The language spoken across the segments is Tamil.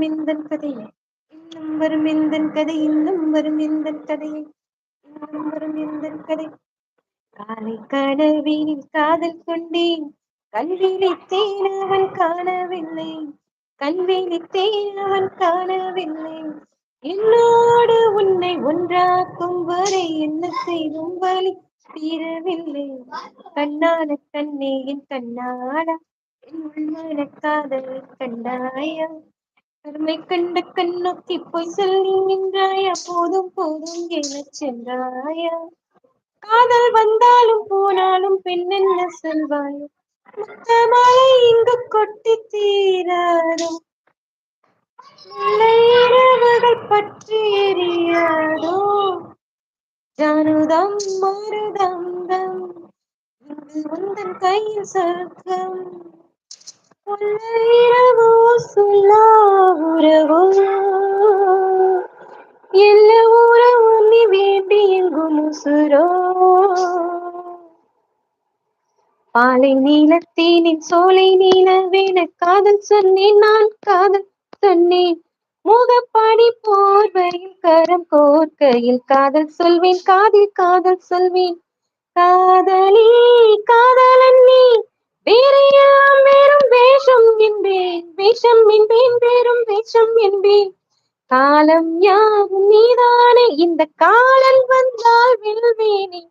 வரும் எந்தன் கதையை இன்னும் வரும் எந்தன் கதை இன்னும் வரும் எந்தன் கதையை இன்னும் வரும் எந்தன் கதை. காலை கனவினில் காதல் கொண்டேன், கல்விழித்தேன் அவன் காணவில்லை, கல்விழித்தேன் அவன் காணவில்லை. என்னோடு உன்னை ஒன்றாக்கும் வரை என்ன செய்தும் வழி தீரவில்லை. கண்ணான கண்ணே என் கண்ணாடா, என் உள்மன காதலை கண்டாயா, கருமை கண்ட கண்ணொத்தி போய் சொல்லி நின்றாயா, போதும் போதும் எனச் சென்றாயா. காதல் வந்தாலும் போனாலும் பெண்ணென்ன சொல்வாயோ, முத்தமழை இங்கு கொட்டி தீராதோ, முல்லை இரவுகள் பற்றி எரியாதோ. ஜானுதம் மருதம் தம், இங்கு உந்தன் கையில் சொர்க்கம். முல்லை இரவோ சொல்லா உறவோ, எல்லா உறவும் நீ வேண்டி எங்கும் உசுரோ. பாலை நீலத்தேனின் சோலை நீலவேன காதல் சொன்னேன், நான் காதல் சொன்னேன். முகப்பாடி போர்வையில் கரம் கோர்க்கையில் காதல் சொல்வேன், காதில் காதல் சொல்வேன். காதலி காதலன் நீ, வேறு எல்லாம் வெறும் வேஷம் என்பேன், வேஷம் என்பேன், வெறும் வேஷம் என்பேன். காலம் யாவும் நீதானே, இந்த காலம் வந்தால் வெல்வேனே.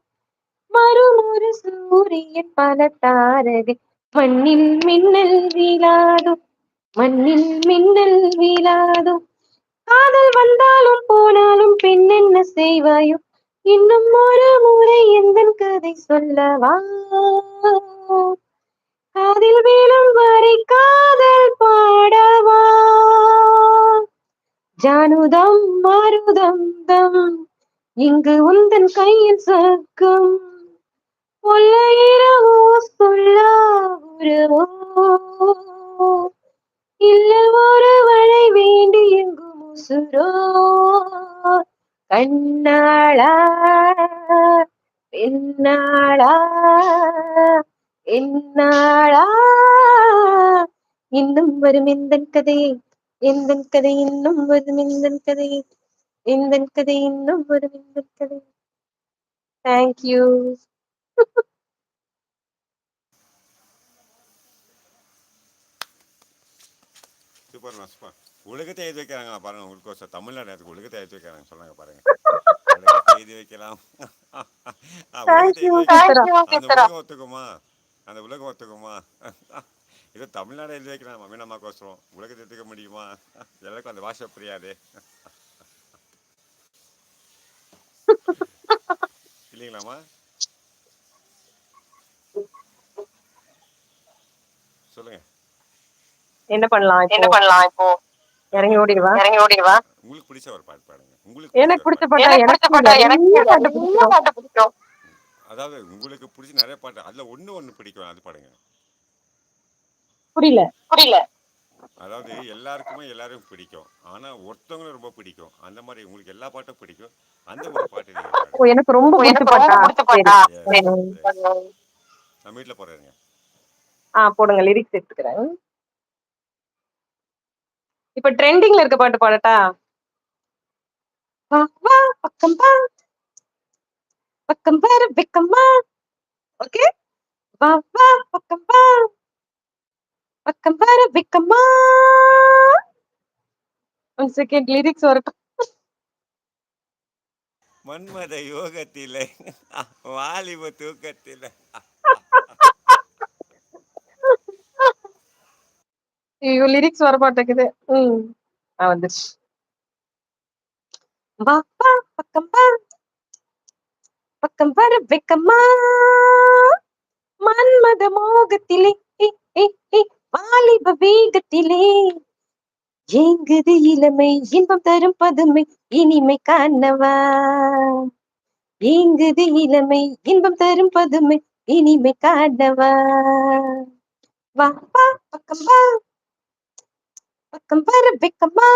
மறுமொரு சூரியன் பல தாரகை, மண்ணில் மின்னல் வீழாதோ, மண்ணில் மின்னல் வீழாதோ. காதல் வந்தாலும் போனாலும் பெண் என்ன செய்வாயோ, இன்னும் ஒரு முறை எந்தன் கதை சொல்லவா. காதில் வீழும் வரை காதல் பாடவா. ஜானுதம் மருதம் தம், இங்கு உந்தன் கையில் சொர்க்கம். முல்லை இரவோ சொல்லா உறவோ, இல்ல ஒரு வழி வேண்டி எங்கும் உசுரோ. கண்ணாளா பெண்ணாளா என்னாளா, இன்னும் வரும் எந்தன் கதையை, எந்தன் கதை இன்னும் வரும் எந்தன் கதையை, எந்தன் கதை இன்னும் வரும் எந்தன் கதை. தேங்க்யூ. சூப்பர் மாஸ்பா. உலகத்தை எழுதி வைக்கிறாங்களா பாருங்க, உங்களுக்கு தமிழ்நாடு அதுக்கு உலகத்தை எழுதி வைக்கிறாங்க சொன்னாங்க பாருங்க. உலகத்தை எழுதி வைக்கலாம். உலகத்தை எழுதி வைக்கலாம். அந்த உலகம் ஒத்துக்குமா, அந்த உலகம் ஒத்துக்குமா. ஏதோ தமிழ்நாடு எழுதி வைக்கிறாங்க மீனம்மாக்கோசரம், உலகத்தை எடுத்துக்க முடியுமா. எல்லாருக்கும் அந்த பாஷை புரியாது இல்லைங்களாம்மா. சொல்லுங்க. என்ன பண்ணலாம் இப்போ, இறங்கி ஓடிடுவா. உங்களுக்கு பிடிச்ச ஒரு பாட்டு பாடுங்க. எனக்கு பிடிச்ச பாட்டா, எனக்கு பாட்டு பிடிக்கும். அதாவது உங்களுக்கு பிடிச்ச நிறைய பாட்டு, அதுல ஒண்ணு பிடிக்கும், அது பாடுங்க. புரியல. அதாவது எல்லாருக்குமே எல்லாரும் பிடிக்கும், ஆனா ஒருத்தவங்களும் ரொம்ப பிடிக்கும், அந்த மாதிரி உங்களுக்கு எல்லா பாட்டும் பிடிக்கும், அந்த ஒரு பாட்டு நீங்க பாடுங்க. எனக்கு ரொம்ப பிடிச்ச பாட்டா. நம்ம வீட்டுல போடுறேங்க. போடுங்க, லிரிக்ஸ் எடுத்துக்கிறேன். இப்ப ட்ரெண்டிங்ல இருக்க பாட்டு பாடட்டா. வா வா பக்கம் பா, பக்கம் பாரு வெக்கம்மா. ஓகே, வா வா பக்கம் பா, பக்கம் பாரு வெக்கம்மா. 1 செகண்ட் லிரிக்ஸ் வரட்டும். மன்மத யோகத்திலே வாலிப தூக்கத்திலே. ஐயோ, லிரிக்ஸ் வர மாட்டேங்குது. வந்துச்சு. வா வா பக்கம் பா, பக்கம் பாரு வெக்கம்மா. மன்மத மோகத்திலே வாலிப வேகத்திலே ஏங்குது இளமை, இன்பம் தரும் பதுமை, இனிமை காணவா. ஏங்குது இளமை, இன்பம் தரும் பதுமை, இனிமை காணவா. வா வா பக்கம் வா, பக்கம் பாரு வெக்கம்மா.